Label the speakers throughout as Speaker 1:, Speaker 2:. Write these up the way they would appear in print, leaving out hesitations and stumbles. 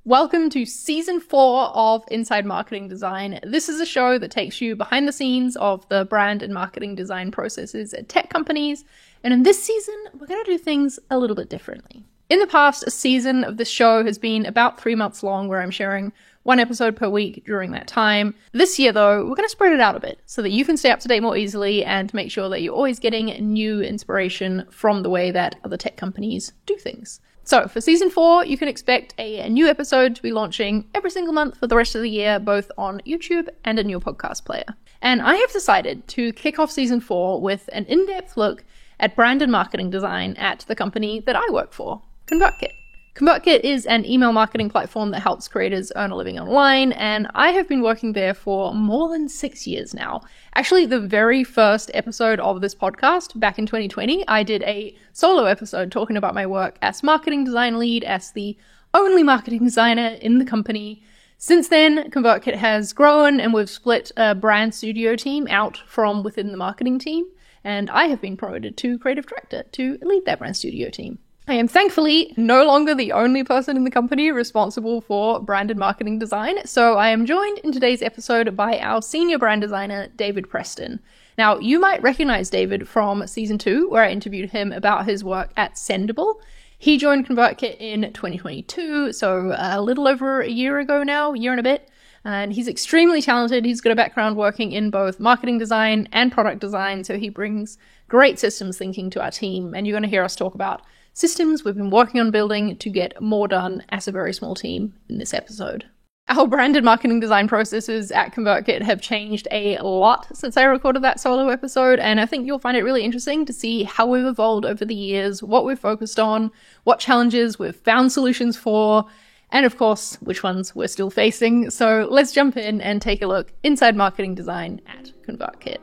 Speaker 1: Welcome to season 4 of Inside Marketing Design. This is a show that takes you behind the scenes of the brand and marketing design processes at tech companies. And in this season, we're going to do things a little bit differently. In the past, a season of this show has been about 3 months long, where I'm sharing one episode per week during that time. This year, though, we're going to spread it out a bit so that you can stay up to date more easily and make sure that you're always getting new inspiration from the way that other tech companies do things. So for season 4, you can expect a new episode to be launching every single month for the rest of the year, both on YouTube and in your podcast player. And I have decided to kick off season 4 with an in-depth look at brand and marketing design at the company that I work for, ConvertKit. ConvertKit is an email marketing platform that helps creators earn a living online, and I have been working there for more than 6 years now. Actually, the very first episode of this podcast, back in 2020, I did a solo episode talking about my work as marketing design lead, as the only marketing designer in the company. Since then, ConvertKit has grown, and we've split a brand studio team out from within the marketing team, and I have been promoted to creative director to lead that brand studio team. I am thankfully no longer the only person in the company responsible for brand and marketing design, so I am joined in today's episode by our senior brand designer, David Preston. Now, you might recognize David from season 2, where I interviewed him about his work at Sendable. He joined ConvertKit in 2022, so a little over a year ago now, a year and a bit. And he's extremely talented. He's got a background working in both marketing design and product design, so he brings great systems thinking to our team. And you're going to hear us talk about systems we've been working on building to get more done as a very small team in this episode. Our brand and marketing design processes at ConvertKit have changed a lot since I recorded that solo episode, and I think you'll find it really interesting to see how we've evolved over the years, what we've focused on, what challenges we've found solutions for, and of course, which ones we're still facing. So let's jump in and take a look inside marketing design at ConvertKit.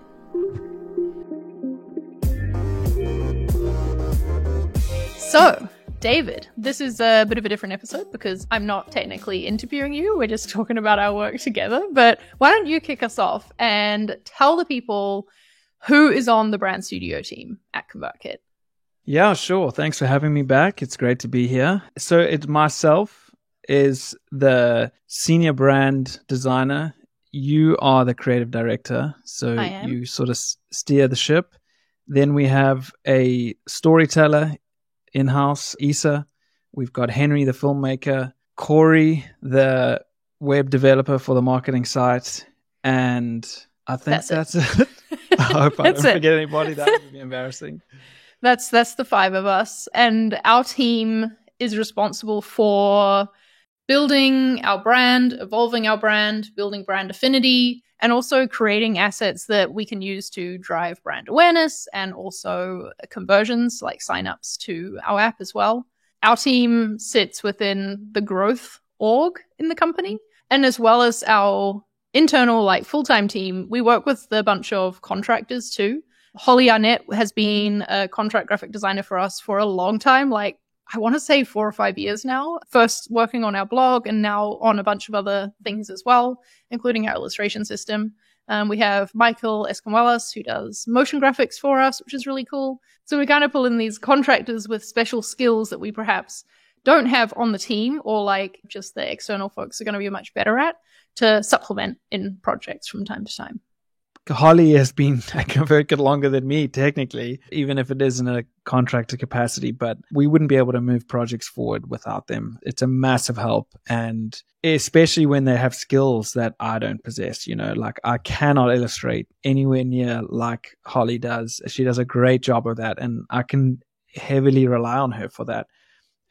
Speaker 1: So, David, this is a bit of a different episode because I'm not technically interviewing you. We're just talking about our work together. But why don't you kick us off and tell the people who is on the brand studio team at ConvertKit?
Speaker 2: Yeah, sure. Thanks for having me back. It's great to be here. So it's myself is the senior brand designer. You are the creative director. So you sort of steer the ship. Then we have a storyteller in-house, Issa. We've got Henry, the filmmaker, Corey, the web developer for the marketing site, and I think that's it. I hope I don't forget anybody. That would be embarrassing.
Speaker 1: That's the 5 of us, and our team is responsible for building our brand, evolving our brand, building brand affinity, and also creating assets that we can use to drive brand awareness and also conversions like signups to our app as well. Our team sits within the growth org in the company. And as well as our internal full-time team, we work with a bunch of contractors too. Holly Arnett has been a contract graphic designer for us for a long time, I want to say 4 or 5 years now, first working on our blog and now on a bunch of other things as well, including our illustration system. We have Michael Escamuelas, who does motion graphics for us, which is really cool. So we kind of pull in these contractors with special skills that we perhaps don't have on the team, or just the external folks are going to be much better at, to supplement in projects from time to time.
Speaker 2: Holly has been at ConvertKit longer than me, technically, even if it is in a contractor capacity, but we wouldn't be able to move projects forward without them. It's a massive help, and especially when they have skills that I don't possess, I cannot illustrate anywhere near like Holly does. She does a great job of that, and I can heavily rely on her for that.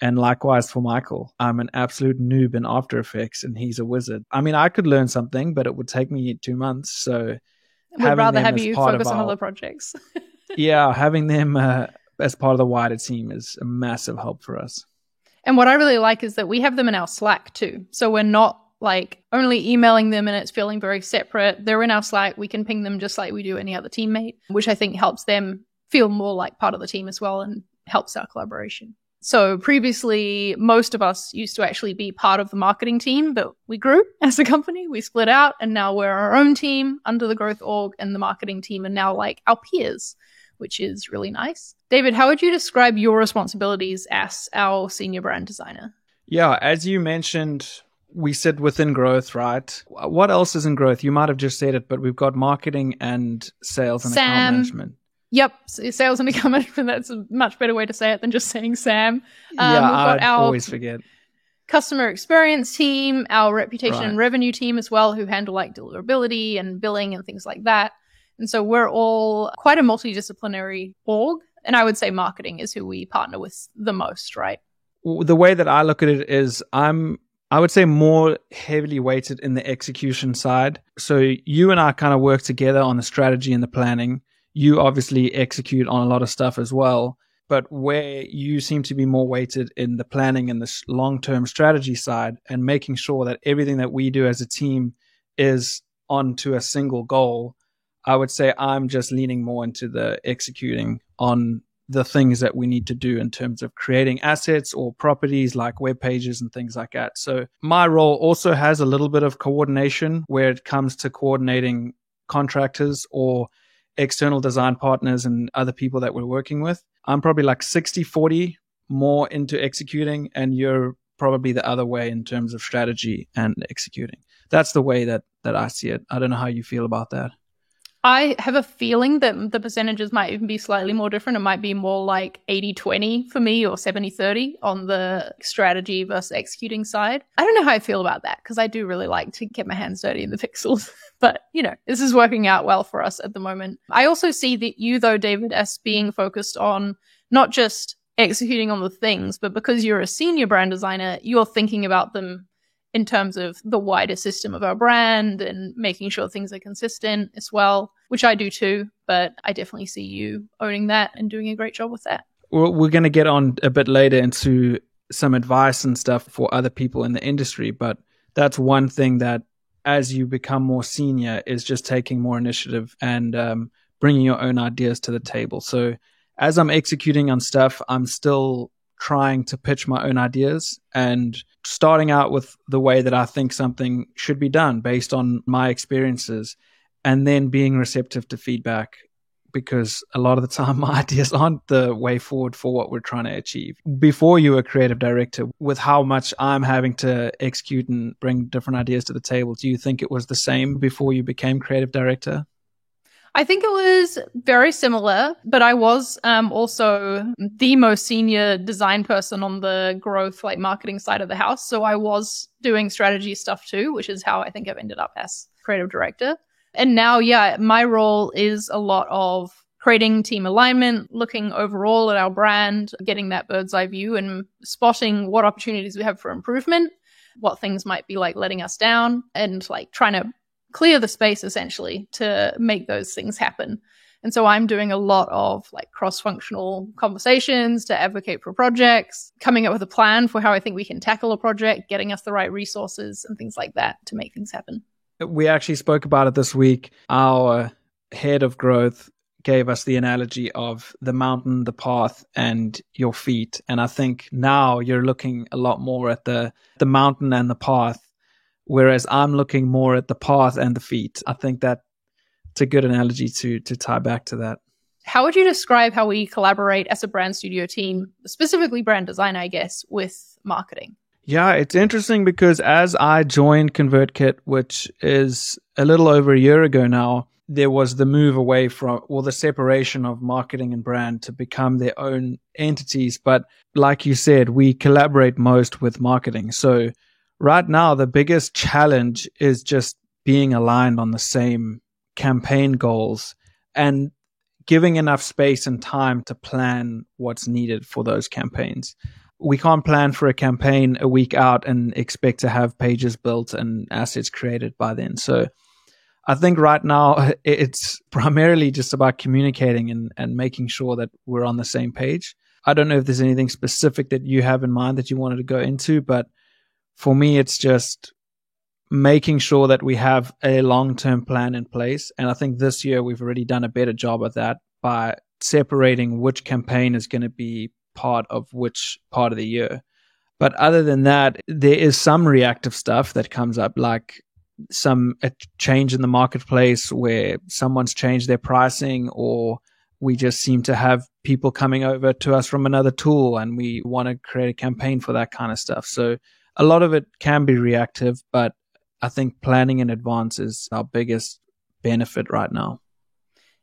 Speaker 2: And likewise for Michael. I'm an absolute noob in After Effects, and he's a wizard. I mean, I could learn something, but it would take me 2 months, so
Speaker 1: would rather have you focus on other projects.
Speaker 2: Yeah, having them as part of the wider team is a massive help for us.
Speaker 1: And what I really like is that we have them in our Slack too. So we're not only emailing them and it's feeling very separate. They're in our Slack. We can ping them just like we do any other teammate, which I think helps them feel more like part of the team as well and helps our collaboration. So previously, most of us used to actually be part of the marketing team, but we grew as a company. We split out, and now we're our own team under the growth org, and the marketing team are now our peers, which is really nice. David, how would you describe your responsibilities as our senior brand designer?
Speaker 2: Yeah, as you mentioned, we sit within growth, right? What else is in growth? You might have just said it, but we've got marketing and sales and account management.
Speaker 1: Yep, sales and account management. That's a much better way to say it than just saying Sam.
Speaker 2: Yeah, I always forget.
Speaker 1: Customer experience team, our reputation and revenue team as well, who handle like deliverability and billing and things like that. And so we're all quite a multidisciplinary org. And I would say marketing is who we partner with the most, right?
Speaker 2: The way that I look at it is I would say more heavily weighted in the execution side. So you and I kind of work together on the strategy and the planning. You obviously execute on a lot of stuff as well. But where you seem to be more weighted in the planning and the long-term strategy side and making sure that everything that we do as a team is onto a single goal, I would say I'm just leaning more into the executing on the things that we need to do in terms of creating assets or properties like web pages and things like that. So my role also has a little bit of coordination where it comes to coordinating contractors or external design partners and other people that we're working with. I'm probably like 60-40 more into executing, and you're probably the other way in terms of strategy and executing. That's the way that I see it. I don't know how you feel about that.
Speaker 1: I have a feeling that the percentages might even be slightly more different. It might be more like 80-20 for me or 70-30 on the strategy versus executing side. I don't know how I feel about that because I do really like to get my hands dirty in the pixels. But, this is working out well for us at the moment. I also see that you, though, David, as being focused on not just executing on the things, but because you're a senior brand designer, you're thinking about them in terms of the wider system of our brand and making sure things are consistent as well, which I do too. But I definitely see you owning that and doing a great job with that.
Speaker 2: We're going to get on a bit later into some advice and stuff for other people in the industry. But that's one thing that as you become more senior is just taking more initiative and bringing your own ideas to the table. So as I'm executing on stuff, I'm still trying to pitch my own ideas and starting out with the way that I think something should be done based on my experiences, and then being receptive to feedback, because a lot of the time my ideas aren't the way forward for what we're trying to achieve. Before you were creative director, with how much I'm having to execute and bring different ideas to the table, do you think it was the same before you became creative director?
Speaker 1: I think it was very similar, but I was also the most senior design person on the growth, like marketing side of the house. So I was doing strategy stuff too, which is how I think I've ended up as creative director. And now, my role is a lot of creating team alignment, looking overall at our brand, getting that bird's eye view and spotting what opportunities we have for improvement, what things might be like letting us down, and like trying to clear the space essentially to make those things happen. And so I'm doing a lot of like cross-functional conversations to advocate for projects, coming up with a plan for how I think we can tackle a project, getting us the right resources and things like that to make things happen.
Speaker 2: We actually spoke about it this week. Our head of growth gave us the analogy of the mountain, the path, and your feet. And I think now you're looking a lot more at the mountain and the path, whereas I'm looking more at the path and the feet. I think that's a good analogy to tie back to that.
Speaker 1: How would you describe how we collaborate as a brand studio team, specifically brand design, I guess, with marketing?
Speaker 2: Yeah, it's interesting because as I joined ConvertKit, which is a little over a year ago now, there was the move away from, the separation of marketing and brand to become their own entities. But like you said, we collaborate most with marketing. So right now, the biggest challenge is just being aligned on the same campaign goals and giving enough space and time to plan what's needed for those campaigns. We can't plan for a campaign a week out and expect to have pages built and assets created by then. So I think right now it's primarily just about communicating and making sure that we're on the same page. I don't know if there's anything specific that you have in mind that you wanted to go into, but for me, it's just making sure that we have a long-term plan in place. And I think this year we've already done a better job of that by separating which campaign is going to be part of which part of the year. But other than that, there is some reactive stuff that comes up, like a change in the marketplace where someone's changed their pricing, or we just seem to have people coming over to us from another tool and we want to create a campaign for that kind of stuff. So a lot of it can be reactive, but I think planning in advance is our biggest benefit right now.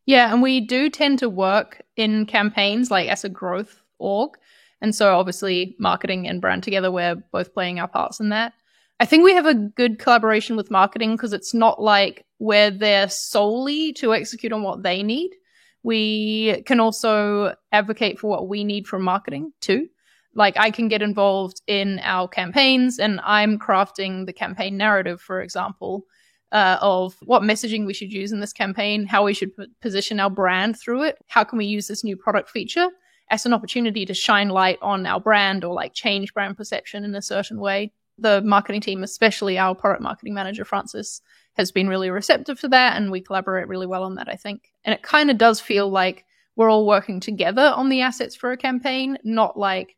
Speaker 1: Yeah, and we do tend to work in campaigns like as a growth org. And so obviously marketing and brand together, we're both playing our parts in that. I think we have a good collaboration with marketing because it's not like we're there solely to execute on what they need. We can also advocate for what we need from marketing too. Like I can get involved in our campaigns and I'm crafting the campaign narrative, for example, of what messaging we should use in this campaign, how we should position our brand through it. How can we use this new product feature as an opportunity to shine light on our brand or like change brand perception in a certain way? The marketing team, especially our product marketing manager, Francis, has been really receptive to that, and we collaborate really well on that, I think. And it kind of does feel like we're all working together on the assets for a campaign, not like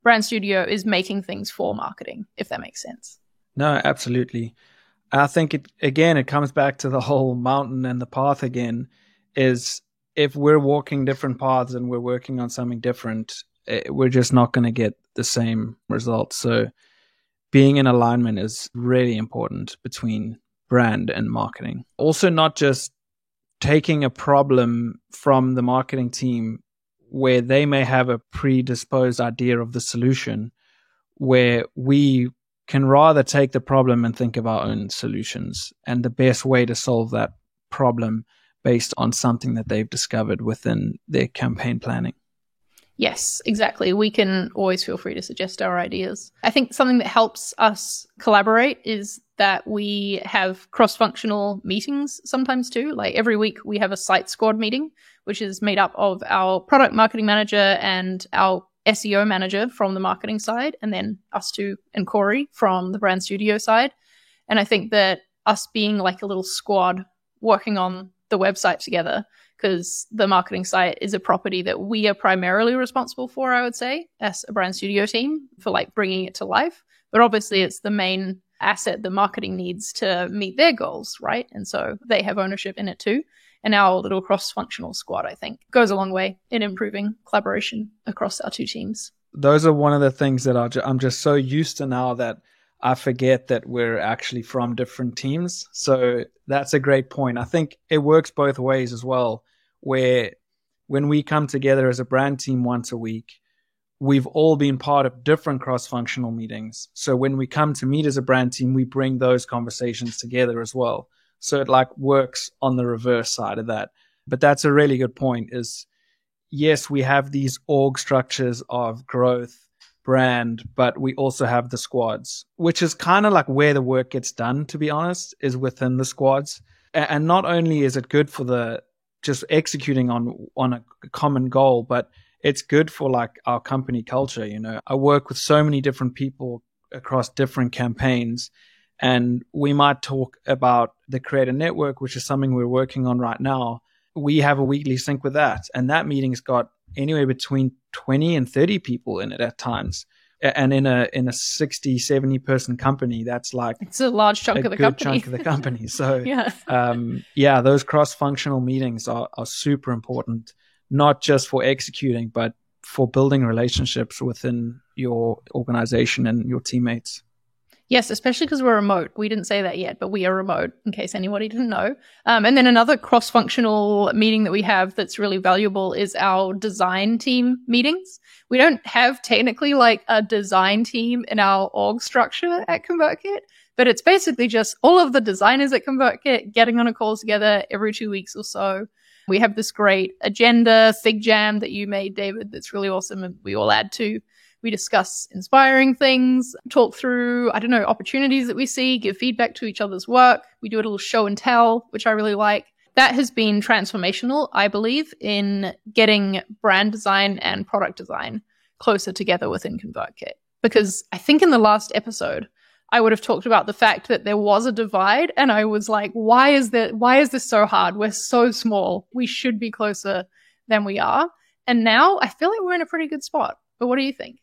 Speaker 1: Brand Studio is making things for marketing, if that makes sense.
Speaker 2: No, absolutely. I think it comes back to the whole mountain and the path again, is if we're walking different paths and we're working on something different, we're just not going to get the same results. So being in alignment is really important between brand and marketing. Also, not just taking a problem from the marketing team where they may have a predisposed idea of the solution, where we can rather take the problem and think of our own solutions and the best way to solve that problem based on something that they've discovered within their campaign planning.
Speaker 1: Yes, exactly. We can always feel free to suggest our ideas. I think something that helps us collaborate is that we have cross-functional meetings sometimes too. Like every week we have a site squad meeting, which is made up of our product marketing manager and our SEO manager from the marketing side, and then us two and Corey from the Brand Studio side. And I think that us being like a little squad working on the website together, because the marketing site is a property that we are primarily responsible for, I would say, as a Brand Studio team for like bringing it to life. But obviously it's the main asset the marketing needs to meet their goals, right? And so they have ownership in it too. And our little cross-functional squad, I think, goes a long way in improving collaboration across our two teams.
Speaker 2: Those are one of the things that I'm just so used to now that I forget that we're actually from different teams. So that's a great point. I think it works both ways as well, where when we come together as a brand team once a week, we've all been part of different cross-functional meetings. So when we come to meet as a brand team, we bring those conversations together as well. So it like works on the reverse side of that. But that's a really good point is, yes, we have these org structures of growth, brand, but we also have the squads, which is kind of like where the work gets done, to be honest, is within the squads. And not only is it good for the just executing on a common goal, but it's good for like our company culture. You know, I work with so many different people across different campaigns, and we might talk about the Creator Network, which is something we're working on right now. We have a weekly sync with that, and that meeting's got anywhere between 20 and 30 people in it at times. And in a 60, 70 person company, that's like
Speaker 1: it's a large chunk of the company.
Speaker 2: Chunk of the company. So
Speaker 1: yeah,
Speaker 2: those cross-functional meetings are super important, not just for executing, but for building relationships within your organization and your teammates.
Speaker 1: Yes, especially because we're remote. We didn't say that yet, but we are remote, in case anybody didn't know. And then another cross-functional meeting that we have that's really valuable is our design team meetings. We don't have technically like a design team in our org structure at ConvertKit, but it's basically just all of the designers at ConvertKit getting on a call together every 2 weeks or so. We have this great agenda, Fig Jam that you made, David, that's really awesome, and we all add to. We discuss inspiring things, talk through, opportunities that we see, give feedback to each other's work. We do a little show and tell, which I really like. That has been transformational, I believe, in getting brand design and product design closer together within ConvertKit. Because I think in the last episode, I would have talked about the fact that there was a divide, and I was like, why is this so hard? We're so small. We should be closer than we are. And now I feel like we're in a pretty good spot. But what do you think?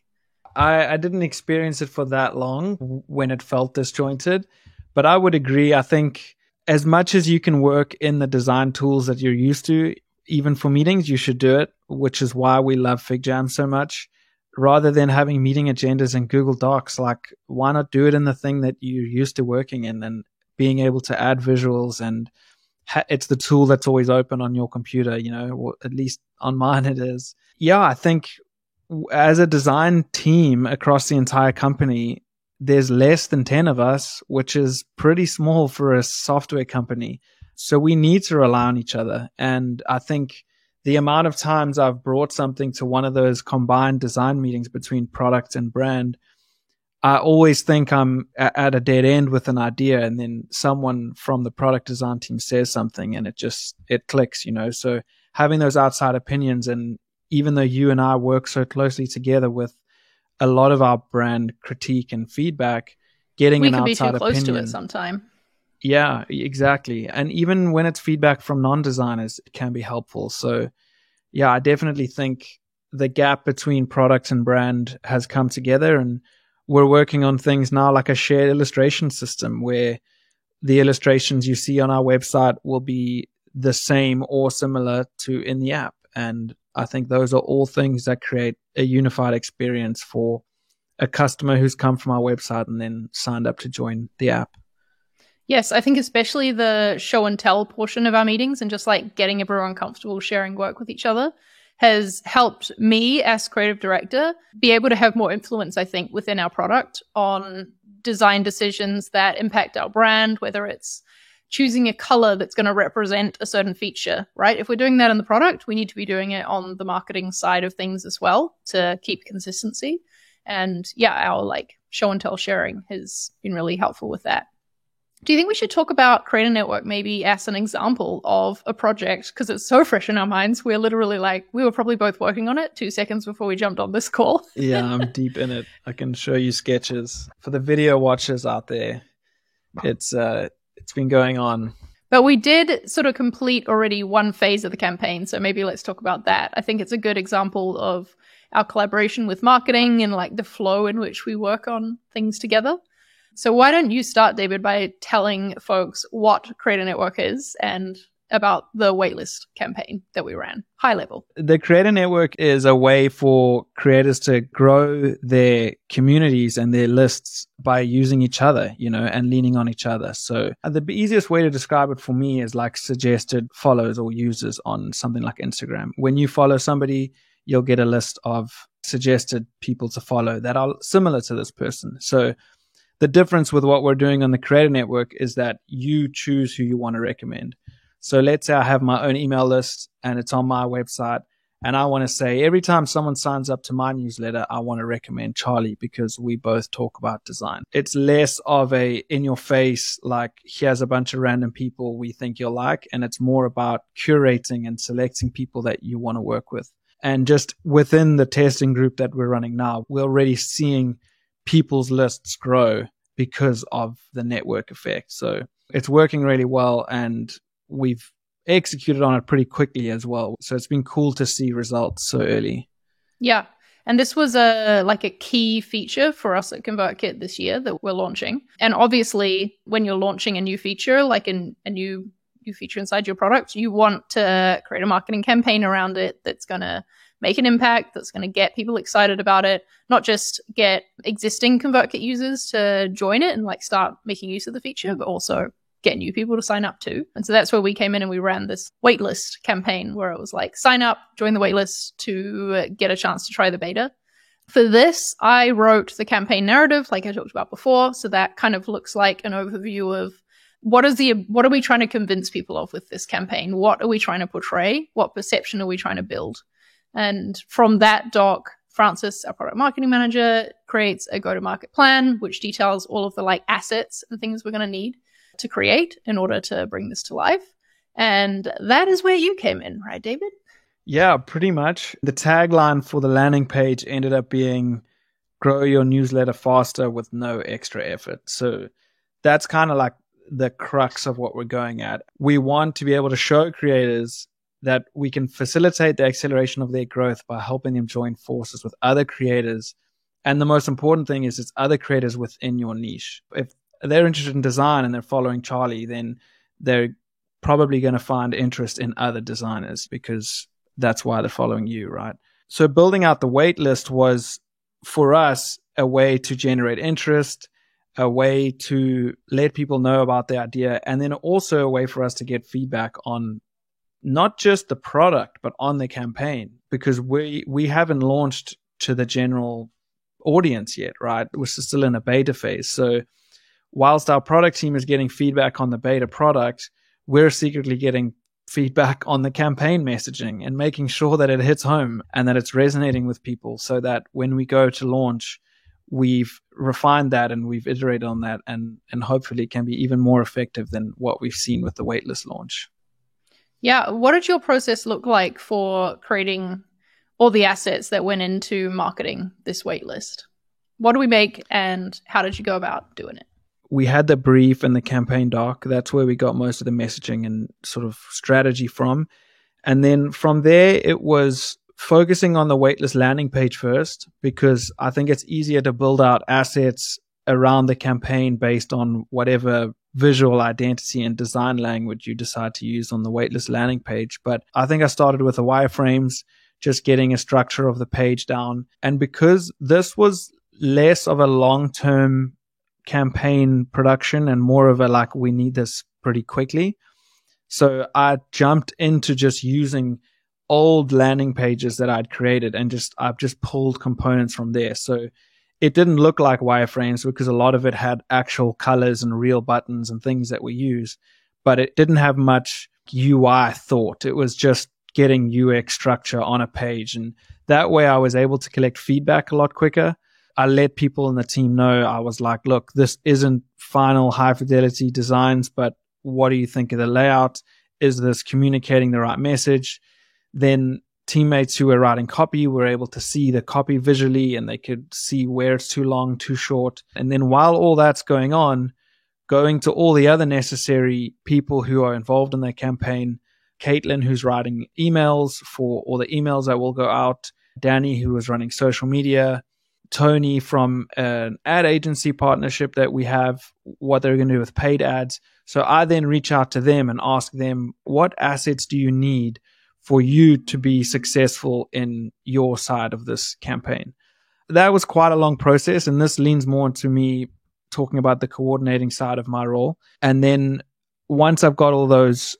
Speaker 2: I didn't experience it for that long when it felt disjointed, but I would agree. I think as much as you can work in the design tools that you're used to, even for meetings, you should do it, which is why we love FigJam so much. Rather than having meeting agendas in Google Docs, like why not do it in the thing that you're used to working in and being able to add visuals, and it's the tool that's always open on your computer, or at least on mine it is. Yeah, I think as a design team across the entire company, there's less than 10 of us, which is pretty small for a software company. So we need to rely on each other. And I think the amount of times I've brought something to one of those combined design meetings between product and brand, I always think I'm at a dead end with an idea, and then someone from the product design team says something and it clicks, So having those outside opinions, and even though you and I work so closely together with a lot of our brand critique and feedback, getting an outside opinion. We can be too close to it
Speaker 1: sometime.
Speaker 2: Yeah, exactly. And even when it's feedback from non-designers, it can be helpful. So yeah, I definitely think the gap between product and brand has come together, and we're working on things now like a shared illustration system where the illustrations you see on our website will be the same or similar to in the app. And I think those are all things that create a unified experience for a customer who's come from our website and then signed up to join the app.
Speaker 1: Yes, I think especially the show and tell portion of our meetings and just like getting everyone comfortable sharing work with each other has helped me as creative director be able to have more influence, I think, within our product on design decisions that impact our brand, whether it's choosing a color that's going to represent a certain feature, right? If we're doing that in the product, we need to be doing it on the marketing side of things as well to keep consistency. And yeah, our like show and tell sharing has been really helpful with that. Do you think we should talk about Creator Network maybe as an example of a project? Because it's so fresh in our minds. We're literally like, we were probably both working on it 2 seconds before we jumped on this call.
Speaker 2: Yeah, I'm deep in it. I can show you sketches. For the video watchers out there, it's been going on.
Speaker 1: But we did sort of complete already one phase of the campaign. So maybe let's talk about that. I think it's a good example of our collaboration with marketing and like the flow in which we work on things together. So why don't you start, David, by telling folks what Creator Network is and about the waitlist campaign that we ran, high level.
Speaker 2: The Creator Network is a way for creators to grow their communities and their lists by using each other, and leaning on each other. So the easiest way to describe it for me is like suggested follows or users on something like Instagram. When you follow somebody, you'll get a list of suggested people to follow that are similar to this person. So the difference with what we're doing on the Creator Network is that you choose who you want to recommend. So let's say I have my own email list and it's on my website, and I want to say every time someone signs up to my newsletter, I want to recommend Charlie because we both talk about design. It's less of a in your face, like here's a bunch of random people we think you'll like, and it's more about curating and selecting people that you want to work with. And just within the testing group that we're running now, we're already seeing people's lists grow because of the network effect. So it's working really well, and we've executed on it pretty quickly as well. So it's been cool to see results so early.
Speaker 1: Yeah. And this was a key feature for us at ConvertKit this year that we're launching. And obviously when you're launching a new feature, like a new feature inside your product, you want to create a marketing campaign around it that's going to make an impact, that's going to get people excited about it, not just get existing ConvertKit users to join it and like start making use of the feature, but also get new people to sign up too. And so that's where we came in and we ran this waitlist campaign where it was like, sign up, join the waitlist to get a chance to try the beta. For this, I wrote the campaign narrative like I talked about before. So that kind of looks like an overview of what are we trying to convince people of with this campaign? What are we trying to portray? What perception are we trying to build? And from that doc, Francis, our product marketing manager, creates a go-to-market plan, which details all of the like assets and things we're going to need to create in order to bring this to life. And that is where you came in, right, David?
Speaker 2: Yeah, pretty much. The tagline for the landing page ended up being grow your newsletter faster with no extra effort. So that's kind of like the crux of what we're going at. We want to be able to show creators that we can facilitate the acceleration of their growth by helping them join forces with other creators. And the most important thing is it's other creators within your niche. If they're interested in design and they're following Charlie, then they're probably going to find interest in other designers because that's why they're following you, right? So building out the wait list was, for us, a way to generate interest, a way to let people know about the idea, and then also a way for us to get feedback on not just the product, but on the campaign, because we haven't launched to the general audience yet, right? We're still in a beta phase. So whilst our product team is getting feedback on the beta product, we're secretly getting feedback on the campaign messaging and making sure that it hits home and that it's resonating with people, so that when we go to launch, we've refined that and we've iterated on that, and hopefully can be even more effective than what we've seen with the waitlist launch.
Speaker 1: Yeah. What did your process look like for creating all the assets that went into marketing this waitlist? What do we make and how did you go about doing it?
Speaker 2: We had the brief and the campaign doc. That's where we got most of the messaging and sort of strategy from. And then from there, it was focusing on the waitlist landing page first, because I think it's easier to build out assets around the campaign based on whatever visual identity and design language you decide to use on the waitlist landing page. But I think I started with the wireframes, just getting a structure of the page down. And because this was less of a long-term campaign production and more of a like, we need this pretty quickly. So I jumped into just using old landing pages that I'd created and I've just pulled components from there. So it didn't look like wireframes because a lot of it had actual colors and real buttons and things that we use, but it didn't have much UI thought. It was just getting UX structure on a page. And that way I was able to collect feedback a lot quicker. I let people in the team know. I was like, look, this isn't final high fidelity designs, but what do you think of the layout? Is this communicating the right message? Then teammates who were writing copy were able to see the copy visually and they could see where it's too long, too short. And then while all that's going on, going to all the other necessary people who are involved in the campaign, Caitlin, who's writing emails for all the emails that will go out, Danny, who is running social media, Tony from an ad agency partnership that we have, what they're going to do with paid ads. So I then reach out to them and ask them, what assets do you need for you to be successful in your side of this campaign? That was quite a long process, and this leans more into me talking about the coordinating side of my role. And then once I've got all those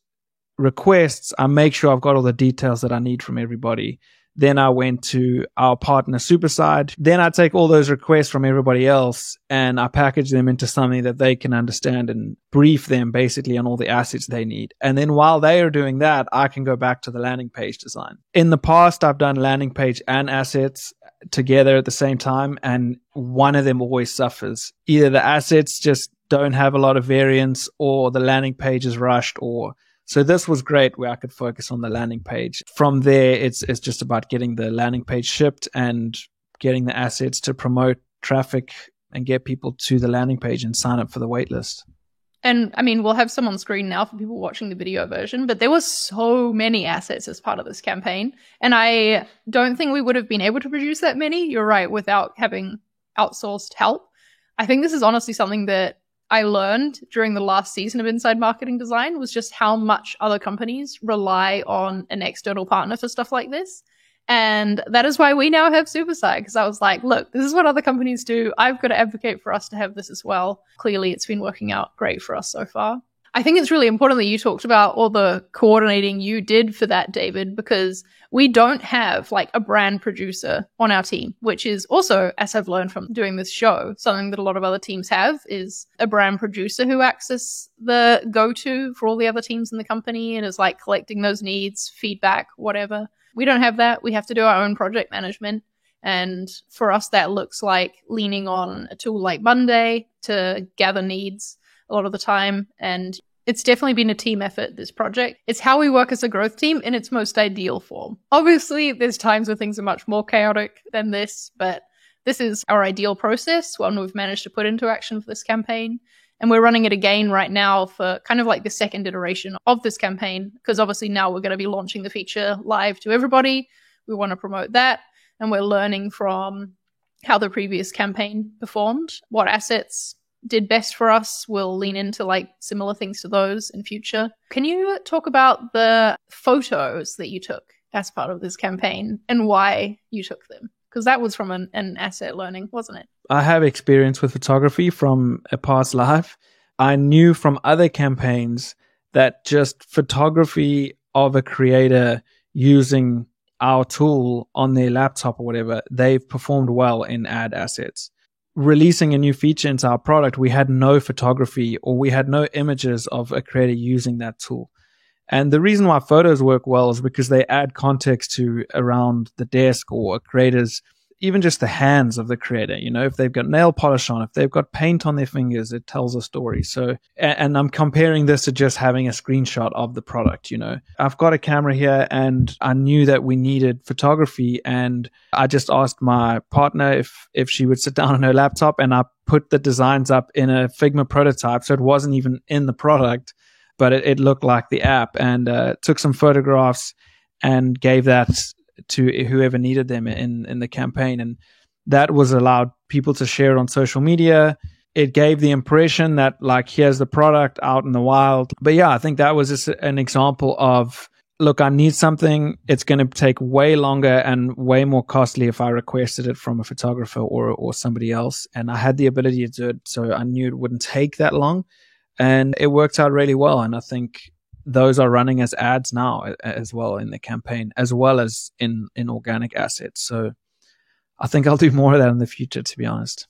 Speaker 2: requests, I make sure I've got all the details that I need from everybody. Then I went to our partner Superside. Then I take all those requests from everybody else and I package them into something that they can understand and brief them basically on all the assets they need. And then while they are doing that, I can go back to the landing page design. In the past, I've done landing page and assets together at the same time, and one of them always suffers. Either the assets just don't have a lot of variance, or the landing page is rushed, or so this was great where I could focus on the landing page. From there, it's just about getting the landing page shipped and getting the assets to promote traffic and get people to the landing page and sign up for the waitlist.
Speaker 1: And I mean, we'll have some on screen now for people watching the video version, but there were so many assets as part of this campaign. And I don't think we would have been able to produce that many, you're right, without having outsourced help. I think this is honestly something that I learned during the last season of Inside Marketing Design, was just how much other companies rely on an external partner for stuff like this. And that is why we now have Superside, because I was like, look, this is what other companies do. I've got to advocate for us to have this as well. Clearly, it's been working out great for us so far. I think it's really important that you talked about all the coordinating you did for that, David, because we don't have like a brand producer on our team, which is also, as I've learned from doing this show, something that a lot of other teams have, is a brand producer who acts as the go-to for all the other teams in the company and is like collecting those needs, feedback, whatever. We don't have that. We have to do our own project management. And for us, that looks like leaning on a tool like Monday to gather needs a lot of the time. And it's definitely been a team effort, this project. It's how we work as a growth team in its most ideal form. Obviously, there's times where things are much more chaotic than this, but this is our ideal process, one we've managed to put into action for this campaign. And we're running it again right now for kind of like the second iteration of this campaign, because obviously now we're going to be launching the feature live to everybody. We want to promote that. And we're learning from how the previous campaign performed, what assets did best for us. We'll lean into like similar things to those in future. Can you talk about the photos that you took as part of this campaign and why you took them? Because that was from an asset learning, wasn't it?
Speaker 2: I have experience with photography from a past life. I knew from other campaigns that just photography of a creator using our tool on their laptop or whatever, they've performed well in ad assets. Releasing a new feature into our product, we had no photography or we had no images of a creator using that tool. And the reason why photos work well is because they add context to around the desk or a creator's, even just the hands of the creator. You know, if they've got nail polish on, if they've got paint on their fingers, it tells a story. So, and I'm comparing this to just having a screenshot of the product. You know, I've got a camera here and I knew that we needed photography, and I just asked my partner if she would sit down on her laptop, and I put the designs up in a Figma prototype. So it wasn't even in the product, but it looked like the app, and took some photographs and gave that to whoever needed them in the campaign. And that was allowed people to share it on social media. It gave the impression that like, here's the product out in the wild. But yeah, I think that was just an example of, look, I need something. It's going to take way longer and way more costly if I requested it from a photographer or somebody else. And I had the ability to do it, so I knew it wouldn't take that long. And it worked out really well. And I think those are running as ads now as well in the campaign, as well as in organic assets. So I think I'll do more of that in the future, to be honest.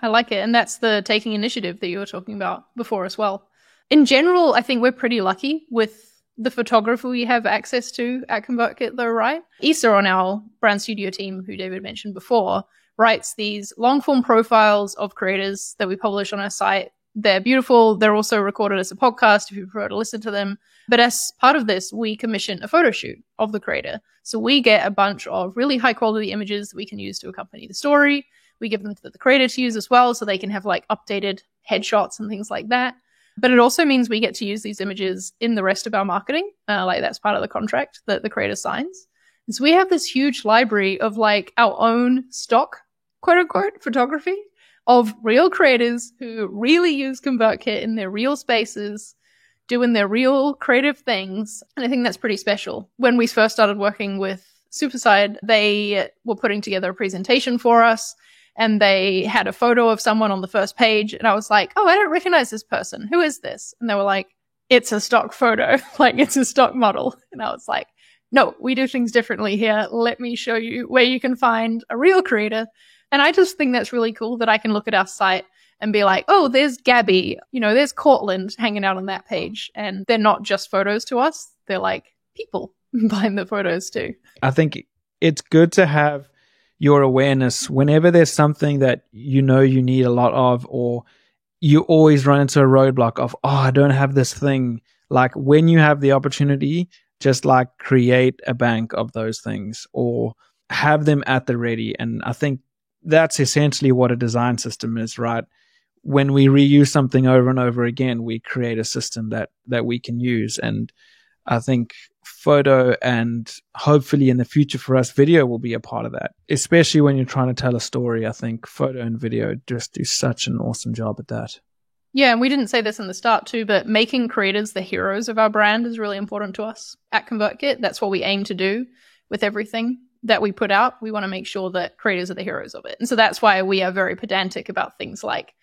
Speaker 1: I like it. And that's the taking initiative that you were talking about before as well. In general, I think we're pretty lucky with the photography we have access to at ConvertKit though, right? Issa on our brand studio team, who David mentioned before, writes these long form profiles of creators that we publish on our site. They're beautiful. They're also recorded as a podcast if you prefer to listen to them. But as part of this, we commission a photo shoot of the creator. So we get a bunch of really high quality images that we can use to accompany the story. We give them to the creator to use as well, so they can have like updated headshots and things like that. But it also means we get to use these images in the rest of our marketing. Like that's part of the contract that the creator signs. And so we have this huge library of like our own stock, quote unquote, photography of real creators who really use ConvertKit in their real spaces, doing their real creative things. And I think that's pretty special. When we first started working with Superside, they were putting together a presentation for us, and they had a photo of someone on the first page. And I was like, oh, I don't recognize this person. Who is this? And they were like, it's a stock photo. Like, it's a stock model. And I was like, no, we do things differently here. Let me show you where you can find a real creator. And I just think that's really cool that I can look at our site and be like, oh, there's Gabby, you know, there's Cortland hanging out on that page. And they're not just photos to us. They're like people behind the photos too.
Speaker 2: I think it's good to have your awareness whenever there's something that you know you need a lot of, or you always run into a roadblock of, oh, I don't have this thing. Like when you have the opportunity, just like create a bank of those things or have them at the ready. And I think that's essentially what a design system is, right? When we reuse something over and over again, we create a system that we can use. And I think photo and hopefully in the future for us, video will be a part of that, especially when you're trying to tell a story. I think photo and video just do such an awesome job at that.
Speaker 1: Yeah, and we didn't say this in the start too, but making creators the heroes of our brand is really important to us at ConvertKit. That's what we aim to do with everything that we put out. We want to make sure that creators are the heroes of it. And so that's why we are very pedantic about things like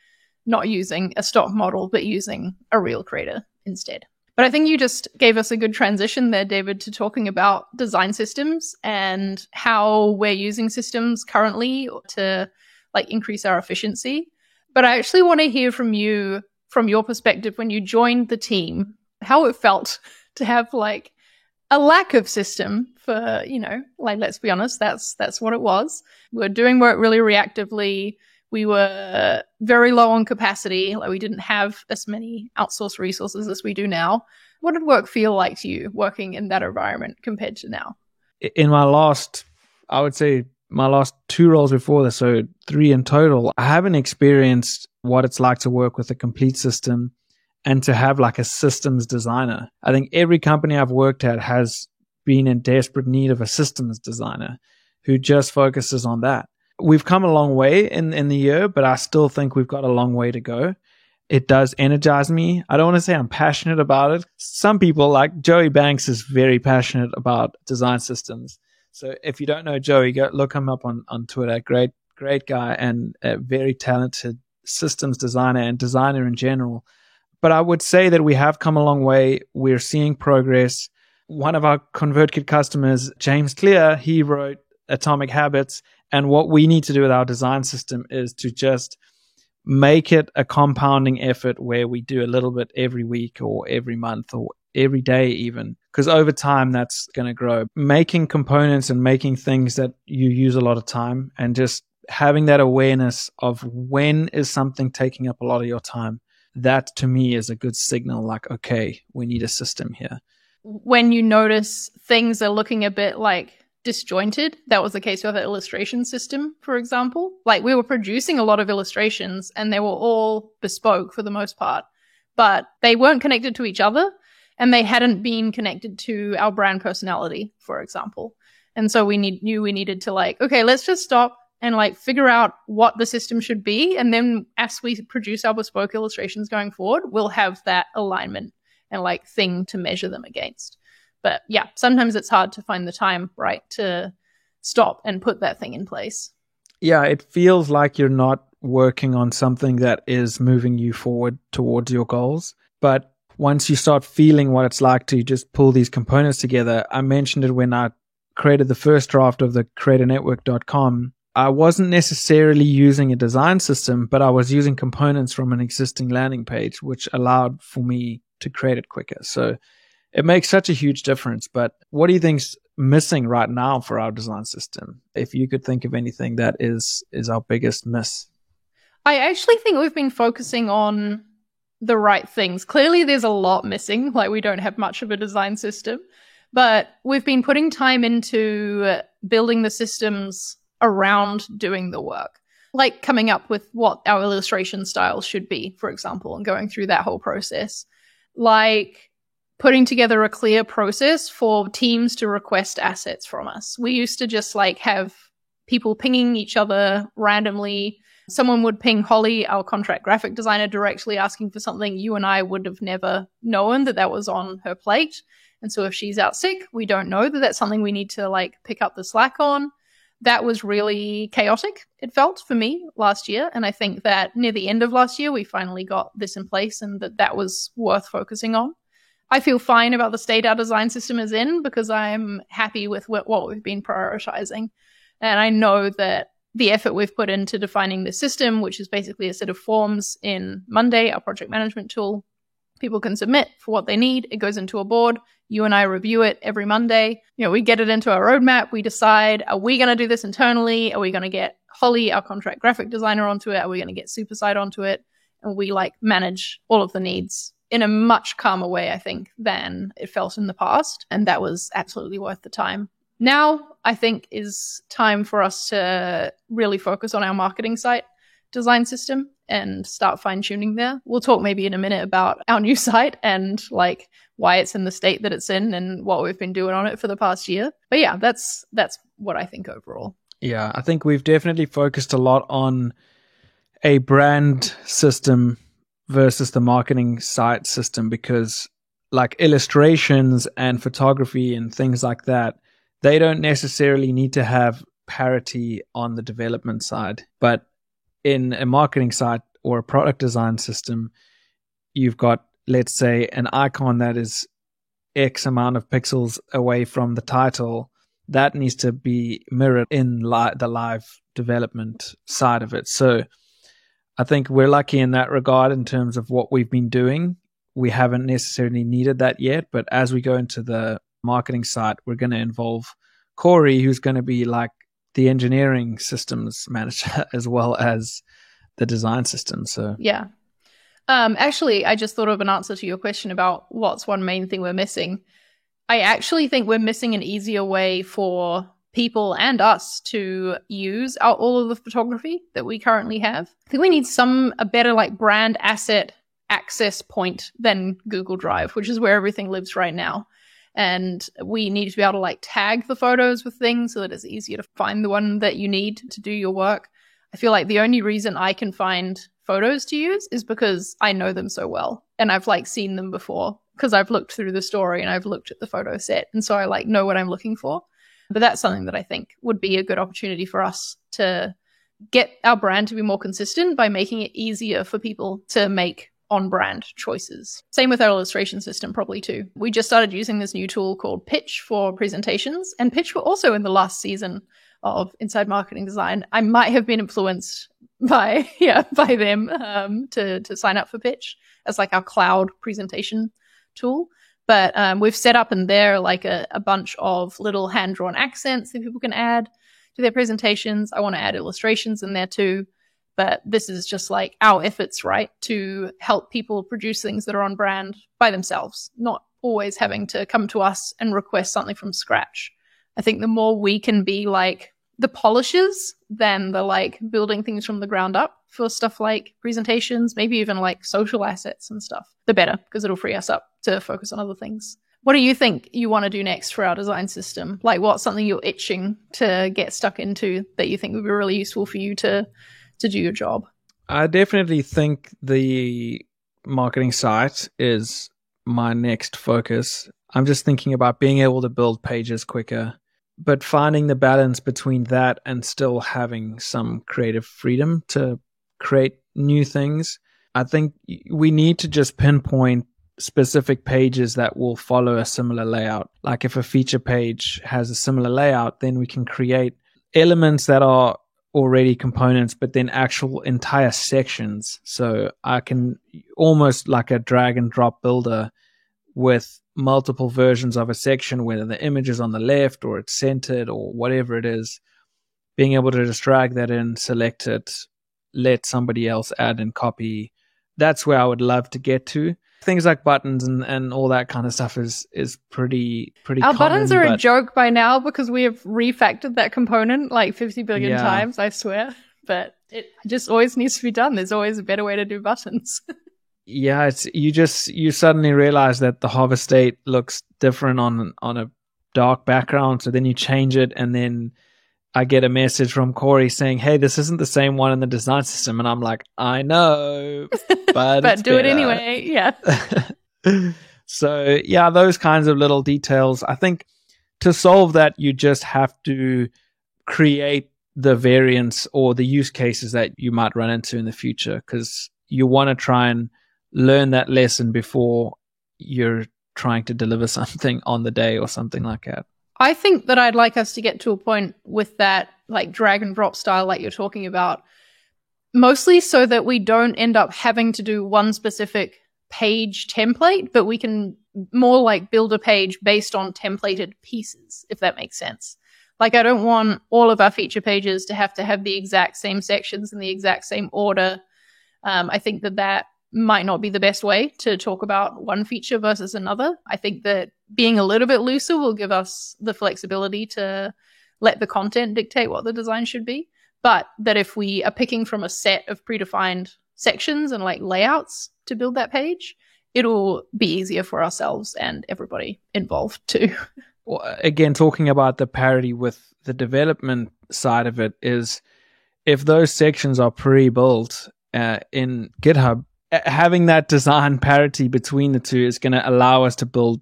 Speaker 1: not using a stock model, but using a real creator instead. But I think you just gave us a good transition there, David, to talking about design systems and how we're using systems currently to like increase our efficiency. But I actually want to hear from you, from your perspective, when you joined the team, how it felt to have like a lack of system for, you know, like, let's be honest, that's what it was. We were doing work really reactively. We were very low on capacity. Like we didn't have as many outsourced resources as we do now. What did work feel like to you working in that environment compared to now?
Speaker 2: In my last, I would say my last 2 roles before this, so 3 in total, I haven't experienced what it's like to work with a complete system and to have like a systems designer. I think every company I've worked at has been in desperate need of a systems designer who just focuses on that. We've come a long way in the year, but I still think we've got a long way to go. it does energize me. I don't want to say I'm passionate about it. Some people, like Joey Banks, is very passionate about design systems. So if you don't know Joey, go look him up on Twitter. Great guy and a very talented systems designer and designer in general. But I would say that we have come a long way. We're seeing progress. One of our ConvertKit customers, James Clear, he wrote Atomic Habits. And what we need to do with our design system is to just make it a compounding effort where we do a little bit every week or every month or every day even, because over time that's going to grow. Making components and making things that you use a lot of time and just having that awareness of when is something taking up a lot of your time, that to me is a good signal like, okay, we need a system here.
Speaker 1: When you notice things are looking a bit like disjointed, that was the case with the illustration system, for example. Like we were producing a lot of illustrations and they were all bespoke for the most part, but they weren't connected to each other and they hadn't been connected to our brand personality, for example. And so we knew we needed to like, okay, let's just stop and like figure out what the system should be. And then as we produce our bespoke illustrations going forward, we'll have that alignment and like thing to measure them against. But yeah, sometimes it's hard to find the time, right, to stop and put that thing in place.
Speaker 2: Yeah, it feels like you're not working on something that is moving you forward towards your goals. But once you start feeling what it's like to just pull these components together, I mentioned it when I created the first draft of the creatornetwork.com. I wasn't necessarily using a design system, but I was using components from an existing landing page, which allowed for me to create it quicker. So it makes such a huge difference. But what do you think's missing right now for our design system? If you could think of anything that is our biggest miss.
Speaker 1: I actually think we've been focusing on the right things. Clearly there's a lot missing, like we don't have much of a design system, but we've been putting time into building the systems around doing the work, like coming up with what our illustration style should be, for example, and going through that whole process. Like putting together a clear process for teams to request assets from us. We used to just like have people pinging each other randomly. Someone would ping Holly, our contract graphic designer, directly asking for something. You and I would have never known that was on her plate. And so if she's out sick, we don't know that that's something we need to like pick up the slack on. That was really chaotic, it felt, for me last year. And I think that near the end of last year, we finally got this in place and that was worth focusing on. I feel fine about the state our design system is in because I'm happy with what we've been prioritizing. And I know that the effort we've put into defining the system, which is basically a set of forms in Monday, our project management tool, people can submit for what they need. It goes into a board. You and I review it every Monday. We get it into our roadmap. We decide, are we going to do this internally? Are we going to get Holly, our contract graphic designer, onto it? Are we going to get Superside onto it? And we like manage all of the needs in a much calmer way, I think, than it felt in the past. And that was absolutely worth the time. Now, I think, is time for us to really focus on our marketing site design system and start fine-tuning there. We'll talk maybe in a minute about our new site and like why it's in the state that it's in and what we've been doing on it for the past year. But yeah, that's what I think overall.
Speaker 2: Yeah, I think we've definitely focused a lot on a brand system versus the marketing site system, because like illustrations and photography and things like that, they don't necessarily need to have parity on the development side. But in a marketing site or a product design system, you've got, let's say, an icon that is X amount of pixels away from the title. That needs to be mirrored in the live development side of it. So I think we're lucky in that regard in terms of what we've been doing. We haven't necessarily needed that yet, but as we go into the marketing side, we're going to involve Corey, who's going to be like the engineering systems manager as well as the design system. So
Speaker 1: yeah. Actually, I just thought of an answer to your question about what's one main thing we're missing. I actually think we're missing an easier way for people and us to use all of the photography that we currently have. I think we need a better like brand asset access point than Google Drive, which is where everything lives right now. And we need to be able to like tag the photos with things so that it's easier to find the one that you need to do your work. I feel like the only reason I can find photos to use is because I know them so well. And I've like seen them before because I've looked through the story and I've looked at the photo set. And so I like know what I'm looking for. But that's something that I think would be a good opportunity for us to get our brand to be more consistent by making it easier for people to make on-brand choices. Same with our illustration system probably too. We just started using this new tool called Pitch for presentations, and Pitch were also in the last season of Inside Marketing Design. I might have been influenced by them to sign up for Pitch as like our cloud presentation tool. But we've set up in there like a bunch of little hand-drawn accents that people can add to their presentations. I want to add illustrations in there too. But this is just like our efforts, right, to help people produce things that are on brand by themselves, not always having to come to us and request something from scratch. I think the more we can be like the polishers than the like building things from the ground up for stuff like presentations, maybe even like social assets and stuff, the better, because it'll free us up to focus on other things. What do you think you want to do next for our design system? Like what's something you're itching to get stuck into that you think would be really useful for you to do your job?
Speaker 2: I definitely think the marketing site is my next focus. I'm just thinking about being able to build pages quicker, but finding the balance between that and still having some creative freedom to create new things. I think we need to just pinpoint specific pages that will follow a similar layout. Like if a feature page has a similar layout, then we can create elements that are already components, but then actual entire sections. So I can almost like a drag and drop builder with multiple versions of a section, whether the image is on the left or it's centered or whatever it is, being able to just drag that in, select it, let somebody else add and copy. That's where I would love to get to. Things like buttons and all that kind of stuff is pretty
Speaker 1: Our
Speaker 2: common,
Speaker 1: buttons are a joke by now because we have refactored that component like 50 billion times, I swear. But it just always needs to be done. There's always a better way to do buttons.
Speaker 2: Yeah, it's you suddenly realize that the hover state looks different on a dark background, so then you change it, and then I get a message from Corey saying, "Hey, this isn't the same one in the design system," and I'm like, "I know, but
Speaker 1: but do it anyway." Yeah.
Speaker 2: So yeah, those kinds of little details. I think to solve that, you just have to create the variants or the use cases that you might run into in the future, because you want to try and learn that lesson before you're trying to deliver something on the day or something like that.
Speaker 1: I think that I'd like us to get to a point with that like drag and drop style like you're talking about, mostly so that we don't end up having to do one specific page template, but we can more like build a page based on templated pieces, if that makes sense. Like I don't want all of our feature pages to have the exact same sections in the exact same order. I think that might not be the best way to talk about one feature versus another. I think that being a little bit looser will give us the flexibility to let the content dictate what the design should be. But that if we are picking from a set of predefined sections and like layouts to build that page, it'll be easier for ourselves and everybody involved too.
Speaker 2: Well, again, talking about the parity with the development side of it is if those sections are pre-built in GitHub, having that design parity between the two is going to allow us to build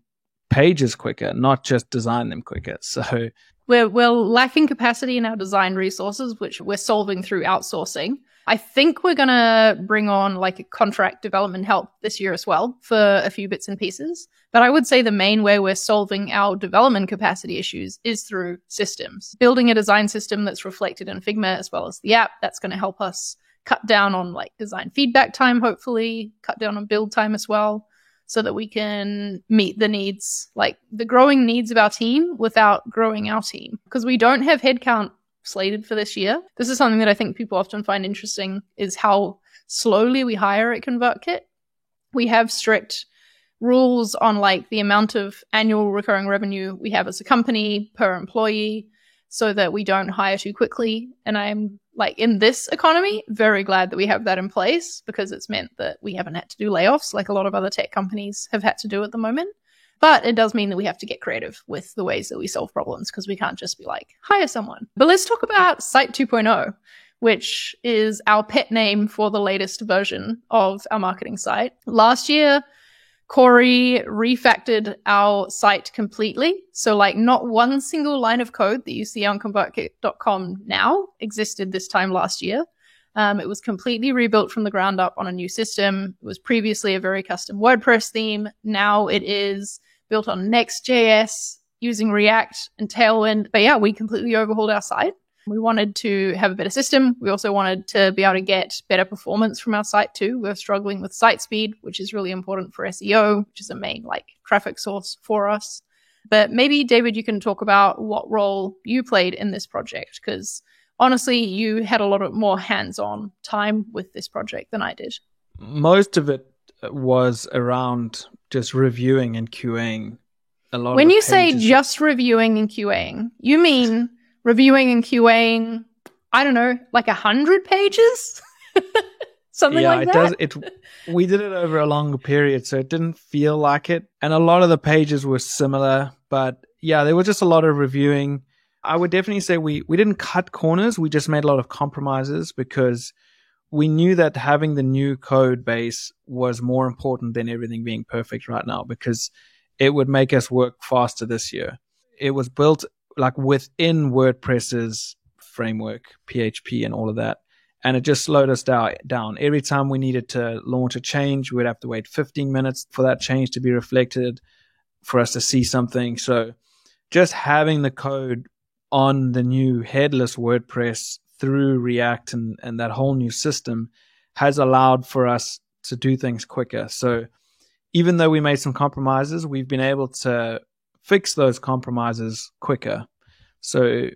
Speaker 2: pages quicker, not just design them quicker. So
Speaker 1: we're lacking capacity in our design resources, which we're solving through outsourcing. I think we're going to bring on like a contract development help this year as well for a few bits and pieces. But I would say the main way we're solving our development capacity issues is through systems. Building a design system that's reflected in Figma as well as the app, that's going to help us cut down on like design feedback time, hopefully, cut down on build time as well, so that we can meet the needs, like the growing needs of our team without growing our team. Because we don't have headcount slated for this year. This is something that I think people often find interesting, is how slowly we hire at ConvertKit. We have strict rules on like the amount of annual recurring revenue we have as a company per employee, so that we don't hire too quickly. And I'm like, in this economy, very glad that we have that in place, because it's meant that we haven't had to do layoffs like a lot of other tech companies have had to do at the moment. But it does mean that we have to get creative with the ways that we solve problems, because we can't just be like, hire someone. But let's talk about Site 2.0, which is our pet name for the latest version of our marketing site. Last year, Corey refactored our site completely. So like not one single line of code that you see on ConvertKit.com now existed this time last year. It was completely rebuilt from the ground up on a new system. It was previously a very custom WordPress theme. Now it is built on Next.js using React and Tailwind. But yeah, we completely overhauled our site. We wanted to have a better system. We also wanted to be able to get better performance from our site too. We're struggling with site speed, which is really important for SEO, which is a main like traffic source for us. But maybe, David, you can talk about what role you played in this project, because honestly, you had a lot of more hands-on time with this project than I did.
Speaker 2: Most of it was around just reviewing and QAing a lot.
Speaker 1: When you say just reviewing and QAing, you mean reviewing and QAing, I don't know, like 100 pages? Something like that?
Speaker 2: We did it over a longer period, so it didn't feel like it. And a lot of the pages were similar, but yeah, there was just a lot of reviewing. I would definitely say we didn't cut corners. We just made a lot of compromises because we knew that having the new code base was more important than everything being perfect right now, because it would make us work faster this year. It was built like within WordPress's framework, PHP and all of that. And it just slowed us down. Every time we needed to launch a change, we'd have to wait 15 minutes for that change to be reflected, for us to see something. So just having the code on the new headless WordPress through React and that whole new system has allowed for us to do things quicker. So even though we made some compromises, we've been able to fix those compromises quicker. So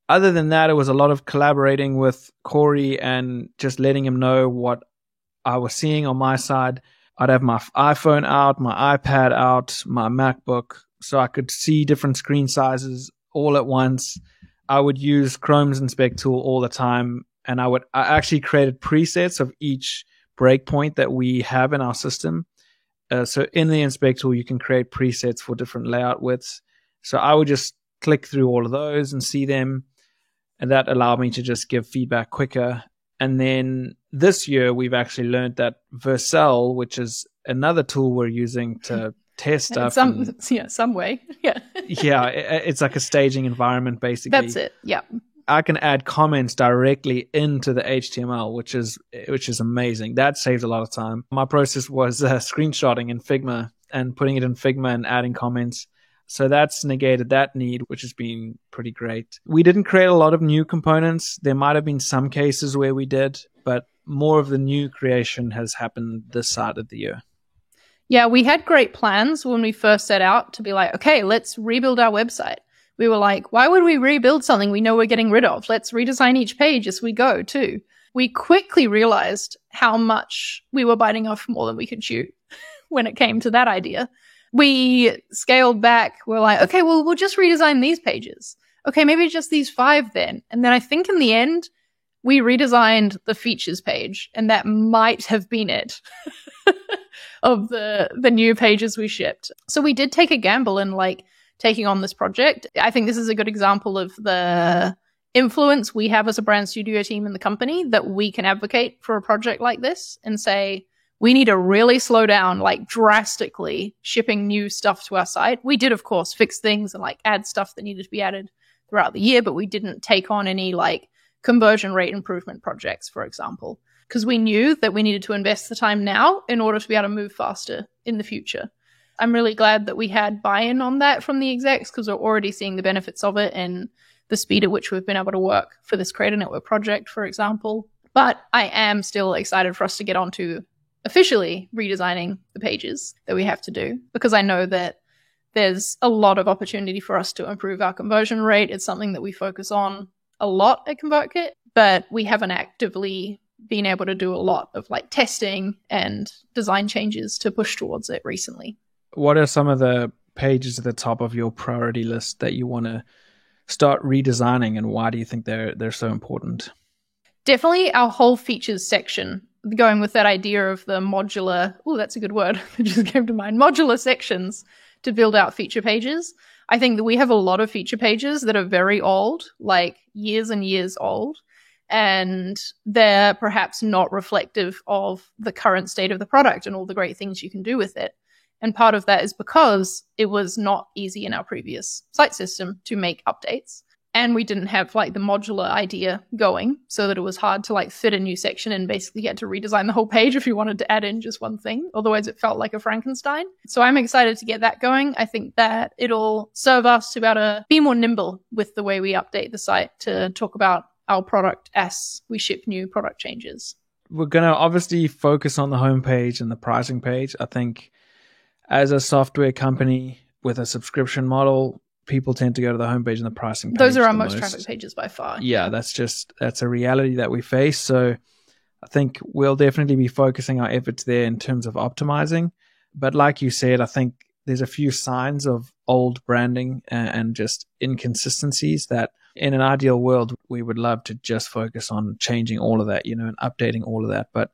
Speaker 2: other than that, it was a lot of collaborating with Corey and just letting him know what I was seeing on my side. I'd have my iPhone out, my iPad out, my MacBook, so I could see different screen sizes all at once. I would use Chrome's inspect tool all the time, and I actually created presets of each breakpoint that we have in our system. So in the inspect tool, you can create presets for different layout widths. So I would just click through all of those and see them. And that allowed me to just give feedback quicker. And then this year, we've actually learned that Vercel, which is another tool we're using to test stuff.
Speaker 1: Some way. Yeah.
Speaker 2: Yeah. It's like a staging environment, basically.
Speaker 1: That's it. Yeah.
Speaker 2: I can add comments directly into the HTML, which is amazing. That saves a lot of time. My process was screenshotting in Figma and putting it in Figma and adding comments. So that's negated that need, which has been pretty great. We didn't create a lot of new components. There might have been some cases where we did, but more of the new creation has happened this side of the year.
Speaker 1: Yeah, we had great plans when we first set out to be like, okay, let's rebuild our website. We were like, why would we rebuild something we know we're getting rid of? Let's redesign each page as we go, too. We quickly realized how much we were biting off more than we could chew when it came to that idea. We scaled back. We're like, okay, well, we'll just redesign these pages. Okay, maybe just these 5 then. And then I think in the end, we redesigned the features page, and that might have been it of the new pages we shipped. So we did take a gamble in like taking on this project. I think this is a good example of the influence we have as a brand studio team in the company, that we can advocate for a project like this and say, we need to really slow down, like drastically shipping new stuff to our site. We did, of course, fix things and like add stuff that needed to be added throughout the year, but we didn't take on any like conversion rate improvement projects, for example, because we knew that we needed to invest the time now in order to be able to move faster in the future. I'm really glad that we had buy-in on that from the execs, because we're already seeing the benefits of it and the speed at which we've been able to work for this Creator Network project, for example. But I am still excited for us to get onto officially redesigning the pages that we have to do, because I know that there's a lot of opportunity for us to improve our conversion rate. It's something that we focus on a lot at ConvertKit, but we haven't actively been able to do a lot of like testing and design changes to push towards it recently.
Speaker 2: What are some of the pages at the top of your priority list that you want to start redesigning, and why do you think they're so important?
Speaker 1: Definitely our whole features section, going with that idea of the modular, that's a good word that just came to mind, modular sections to build out feature pages. I think that we have a lot of feature pages that are very old, like years and years old. and they're perhaps not reflective of the current state of the product and all the great things you can do with it. And part of that is because it was not easy in our previous site system to make updates. And we didn't have like the modular idea going, so that it was hard to like fit a new section and basically had to redesign the whole page if you wanted to add in just one thing. Otherwise it felt like a Frankenstein. So I'm excited to get that going. I think that it'll serve us to be able to be more nimble with the way we update the site to talk about our product as we ship new product changes.
Speaker 2: We're going to obviously focus on the homepage and the pricing page. I think as a software company with a subscription model, people tend to go to the homepage and the pricing page.
Speaker 1: Those are our most traffic pages by far.
Speaker 2: Yeah, that's a reality that we face. So I think we'll definitely be focusing our efforts there in terms of optimizing. But like you said, I think there's a few signs of old branding and just inconsistencies that in an ideal world, we would love to just focus on changing all of that, and updating all of that. But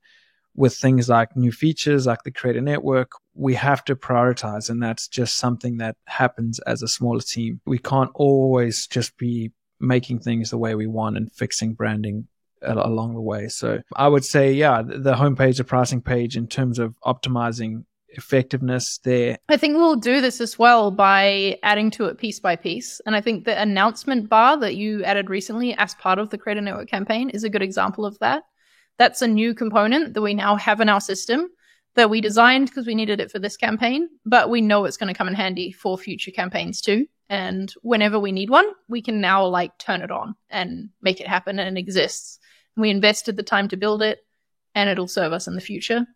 Speaker 2: with things like new features, like the Creator Network, we have to prioritize. And that's just something that happens as a smaller team. We can't always just be making things the way we want and fixing branding along the way. So I would say, yeah, the homepage, the pricing page, in terms of optimizing effectiveness there.
Speaker 1: I think we'll do this as well by adding to it piece by piece. And I think the announcement bar that you added recently as part of the Creator Network campaign is a good example of that. That's a new component that we now have in our system that we designed because we needed it for this campaign, but we know it's going to come in handy for future campaigns too. And whenever we need one, we can now like turn it on and make it happen, and it exists. And we invested the time to build it, and it'll serve us in the future.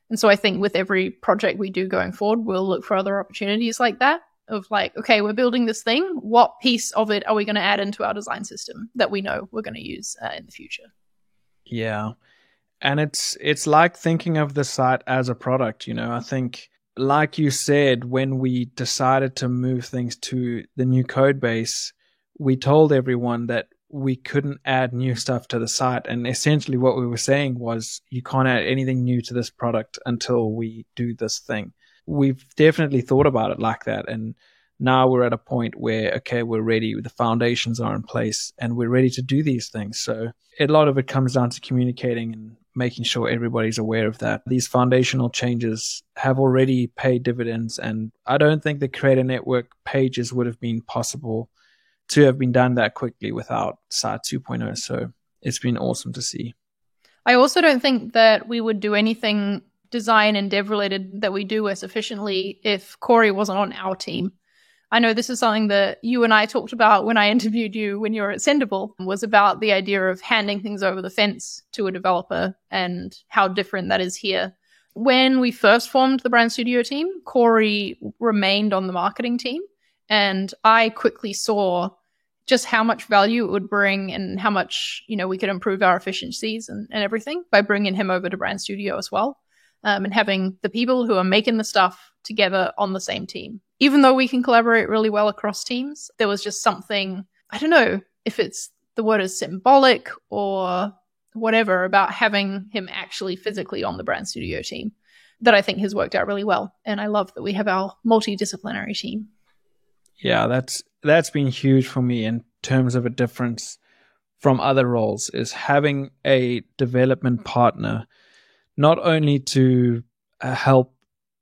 Speaker 1: And so I think with every project we do going forward, we'll look for other opportunities like that of like, okay, we're building this thing. What piece of it are we going to add into our design system that we know we're going to use in the future?
Speaker 2: Yeah. And it's like thinking of the site as a product. I think, like you said, when we decided to move things to the new code base, we told everyone that we couldn't add new stuff to the site. And essentially what we were saying was, you can't add anything new to this product until we do this thing. We've definitely thought about it like that. And now we're at a point where, okay, we're ready. The foundations are in place and we're ready to do these things. So a lot of it comes down to communicating and making sure everybody's aware of that. These foundational changes have already paid dividends. And I don't think the Creator Network pages would have been possible to have been done that quickly without Site 2.0. So it's been awesome to see.
Speaker 1: I also don't think that we would do anything design and dev related that we do as efficiently if Corey wasn't on our team. I know this is something that you and I talked about when I interviewed you when you were at Sendable, was about the idea of handing things over the fence to a developer and how different that is here. When we first formed the Brand Studio team, Corey remained on the marketing team, and I quickly saw just how much value it would bring and how much, we could improve our efficiencies and everything by bringing him over to Brand Studio as well. And having the people who are making the stuff together on the same team. Even though we can collaborate really well across teams, there was just something, I don't know if it's the word is symbolic or whatever, about having him actually physically on the Brand Studio team that I think has worked out really well. And I love that we have our multidisciplinary team.
Speaker 2: Yeah, that's been huge for me in terms of a difference from other roles, is having a development partner, not only to help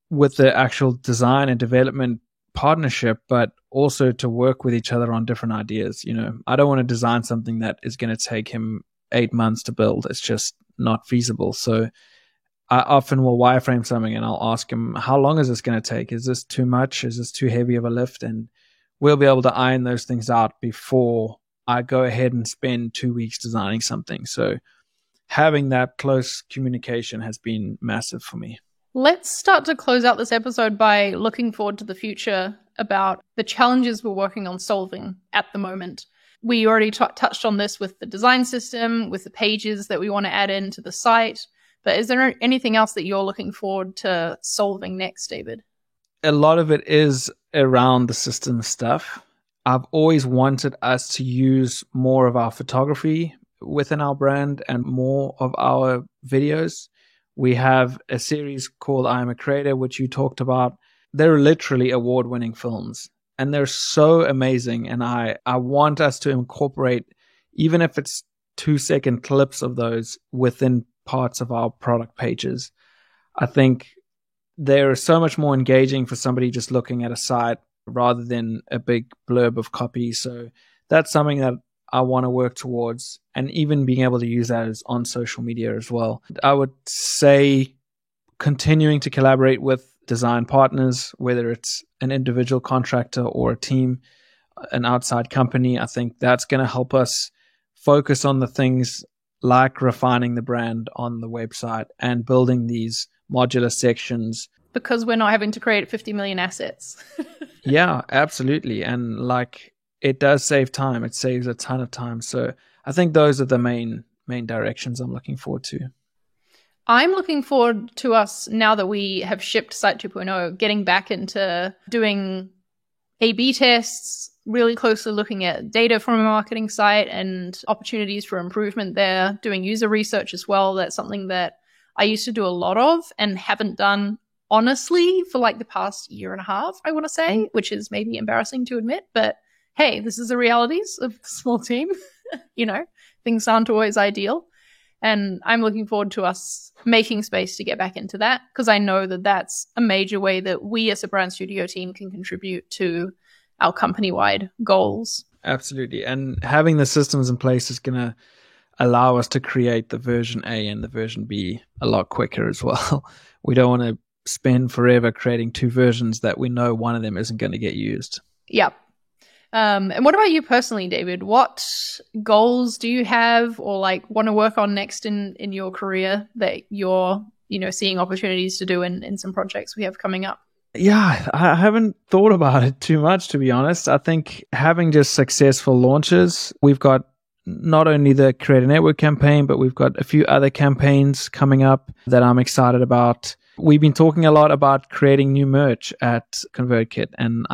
Speaker 2: with the actual design and development partnership, but also to work with each other on different ideas. I don't want to design something that is going to take him 8 months to build. It's just not feasible. So I often will wireframe something and I'll ask him, how long is this going to take? Is this too much? Is this too heavy of a lift? And we'll be able to iron those things out before I go ahead and spend 2 weeks designing something. So having that close communication has been massive for me.
Speaker 1: Let's start to close out this episode by looking forward to the future about the challenges we're working on solving at the moment. We already touched on this with the design system, with the pages that we want to add into the site. But is there anything else that you're looking forward to solving next, David?
Speaker 2: A lot of it is around the system stuff. I've always wanted us to use more of our photography within our brand and more of our videos. We have a series called I Am a Creator, which you talked about. They're literally award-winning films, and they're so amazing. And I want us to incorporate, even if it's 2-second clips of those within parts of our product pages. I think they're so much more engaging for somebody just looking at a site rather than a big blurb of copy. So that's something that I want to work towards, and even being able to use that as on social media as well. I would say continuing to collaborate with design partners, whether it's an individual contractor or a team, an outside company. I think that's going to help us focus on the things like refining the brand on the website and building these modular sections.
Speaker 1: Because we're not having to create 50 million assets.
Speaker 2: Yeah, absolutely. And like, it does save time. It saves a ton of time. So I think those are the main directions I'm looking forward to.
Speaker 1: I'm looking forward to us, now that we have shipped Site 2.0, getting back into doing A/B tests, really closely looking at data from a marketing site and opportunities for improvement there, doing user research as well. That's something that I used to do a lot of and haven't done, honestly, for like the past year and a half, I want to say, which is maybe embarrassing to admit. But hey, this is the realities of a small team. Things aren't always ideal. And I'm looking forward to us making space to get back into that, because I know that that's a major way that we as a brand studio team can contribute to our company-wide goals.
Speaker 2: Absolutely. And having the systems in place is going to allow us to create the version A and the version B a lot quicker as well. We don't want to spend forever creating two versions that we know one of them isn't going to get used.
Speaker 1: Yep. And what about you personally, David? What goals do you have, or like want to work on next in your career that you're, seeing opportunities to do in some projects we have coming up?
Speaker 2: Yeah, I haven't thought about it too much, to be honest. I think having just successful launches, we've got not only the Creator Network campaign, but we've got a few other campaigns coming up that I'm excited about. We've been talking a lot about creating new merch at ConvertKit, and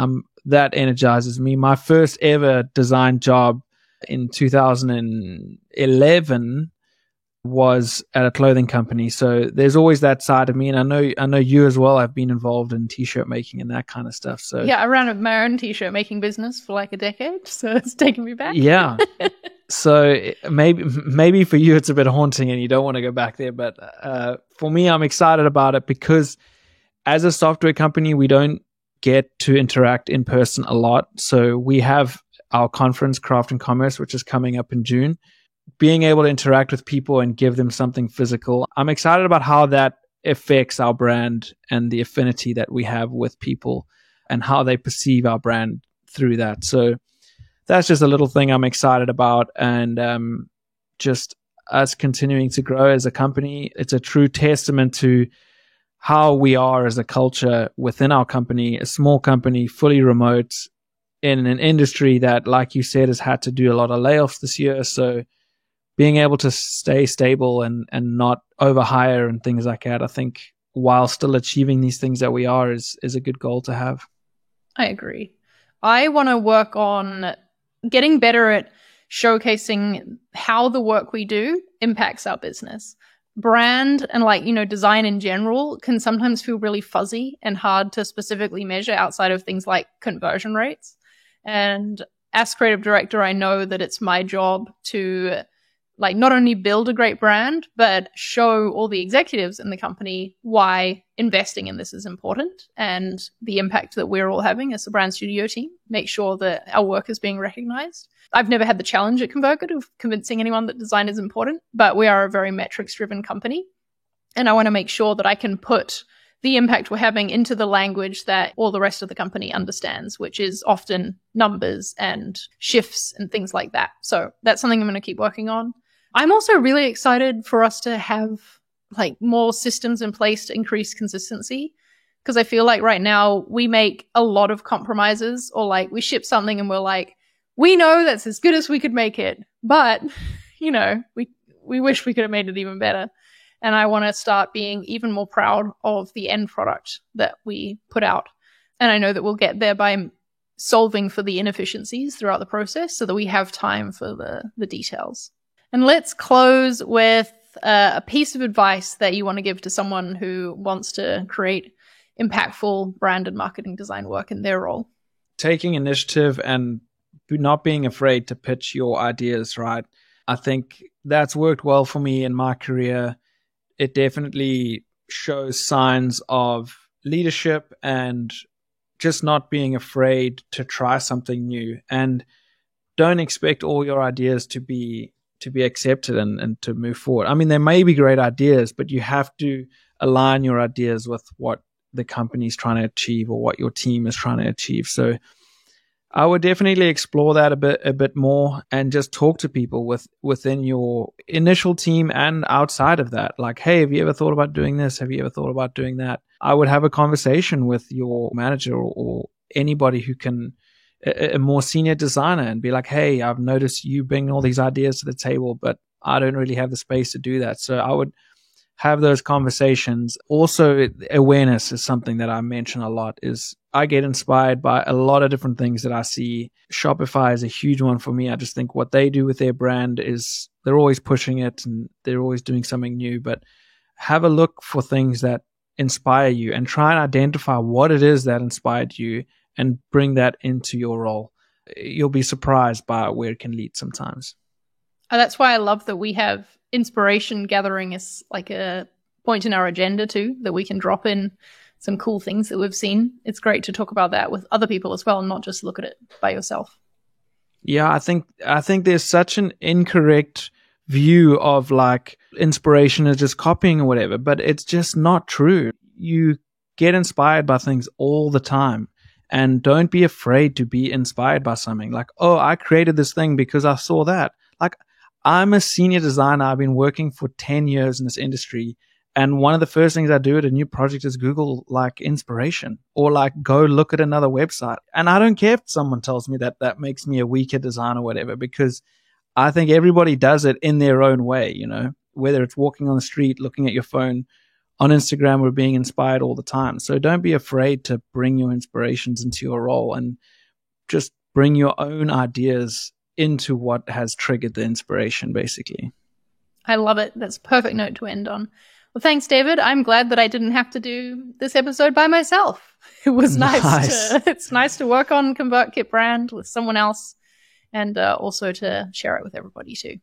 Speaker 2: that energizes me. My first ever design job in 2011 was at a clothing company. So there's always that side of me. And I know you as well. I've been involved in t-shirt making and that kind of stuff. So
Speaker 1: yeah, I ran my own t-shirt making business for like a decade. So it's taking me back.
Speaker 2: Yeah. So maybe for you, it's a bit haunting and you don't want to go back there. But for me, I'm excited about it because as a software company, we don't get to interact in person a lot. So we have our conference, Craft and Commerce, which is coming up in June. Being able to interact with people and give them something physical. I'm excited about how that affects our brand and the affinity that we have with people and how they perceive our brand through that. So that's just a little thing I'm excited about. And just us continuing to grow as a company. It's a true testament to how we are as a culture within our company, a small company, fully remote in an industry that, like you said, has had to do a lot of layoffs this year. So being able to stay stable and not overhire and things like that, I think while still achieving these things that we are is a good goal to have.
Speaker 1: I agree. I want to work on getting better at showcasing how the work we do impacts our business. Brand and design in general can sometimes feel really fuzzy and hard to specifically measure outside of things like conversion rates. And as creative director, I know that it's my job to not only build a great brand, but show all the executives in the company why investing in this is important and the impact that we're all having as a brand studio team. Make sure that our work is being recognized. I've never had the challenge at ConvertKit of convincing anyone that design is important, but we are a very metrics-driven company. And I want to make sure that I can put the impact we're having into the language that all the rest of the company understands, which is often numbers and shifts and things like that. So that's something I'm going to keep working on. I'm also really excited for us to have more systems in place to increase consistency, because I feel like right now we make a lot of compromises, or we ship something and we're like, we know that's as good as we could make it, but we wish we could have made it even better. And I want to start being even more proud of the end product that we put out. And I know that we'll get there by solving for the inefficiencies throughout the process so that we have time for the details. And let's close with a piece of advice that you want to give to someone who wants to create impactful brand and marketing design work in their role.
Speaker 2: Taking initiative and not being afraid to pitch your ideas, right? I think that's worked well for me in my career. It definitely shows signs of leadership and just not being afraid to try something new, and don't expect all your ideas to be accepted and to move forward. I mean, there may be great ideas, but you have to align your ideas with what the company's trying to achieve or what your team is trying to achieve. So I would definitely explore that a bit more and just talk to people within your initial team and outside of that. Like, hey, have you ever thought about doing this? Have you ever thought about doing that? I would have a conversation with your manager or anybody who can, a more senior designer, and be like, hey, I've noticed you bring all these ideas to the table, but I don't really have the space to do that. So I would have those conversations. Also, awareness is something that I mention a lot. Is I get inspired by a lot of different things that I see. Shopify is a huge one for me. I just think what they do with their brand is they're always pushing it and they're always doing something new. But have a look for things that inspire you and try and identify what it is that inspired you and bring that into your role. You'll be surprised by where it can lead sometimes.
Speaker 1: Oh, that's why I love that we have inspiration gathering as like a point in our agenda too, that we can drop in some cool things that we've seen. It's great to talk about that with other people as well, and not just look at it by yourself.
Speaker 2: Yeah, I think there's such an incorrect view of like inspiration is just copying or whatever, but it's just not true. You get inspired by things all the time. And don't be afraid to be inspired by something. Like, oh, I created this thing because I saw that. Like, I'm a senior designer. I've been working for 10 years in this industry. And one of the first things I do at a new project is Google like inspiration, or like go look at another website. And I don't care if someone tells me that that makes me a weaker designer or whatever, because I think everybody does it in their own way, you know, whether it's walking on the street, looking at your phone, on Instagram, we're being inspired all the time. So don't be afraid to bring your inspirations into your role and just bring your own ideas into what has triggered the inspiration, basically.
Speaker 1: I love it. That's a perfect note to end on. Well, thanks, David. I'm glad that I didn't have to do this episode by myself. It was nice. It's nice to work on ConvertKit brand with someone else, and also to share it with everybody too.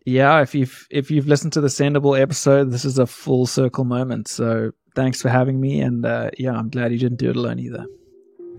Speaker 2: Yeah, if you've listened to the Sendable episode, this is a full circle moment. So thanks for having me, and yeah, I'm glad you didn't do it alone either.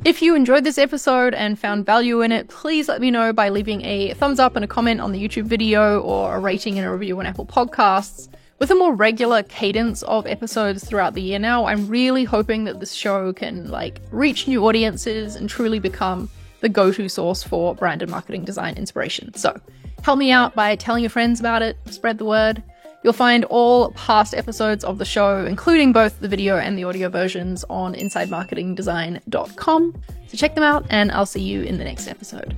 Speaker 1: If you enjoyed this episode and found value in it, please let me know by leaving a thumbs up and a comment on the YouTube video, or a rating and a review on Apple Podcasts. With a more regular cadence of episodes throughout the year now, I'm really hoping that this show can like reach new audiences and truly become the go-to source for brand and marketing design inspiration. So help me out by telling your friends about it, spread the word. You'll find all past episodes of the show, including both the video and the audio versions, on insidemarketingdesign.com. So check them out, and I'll see you in the next episode.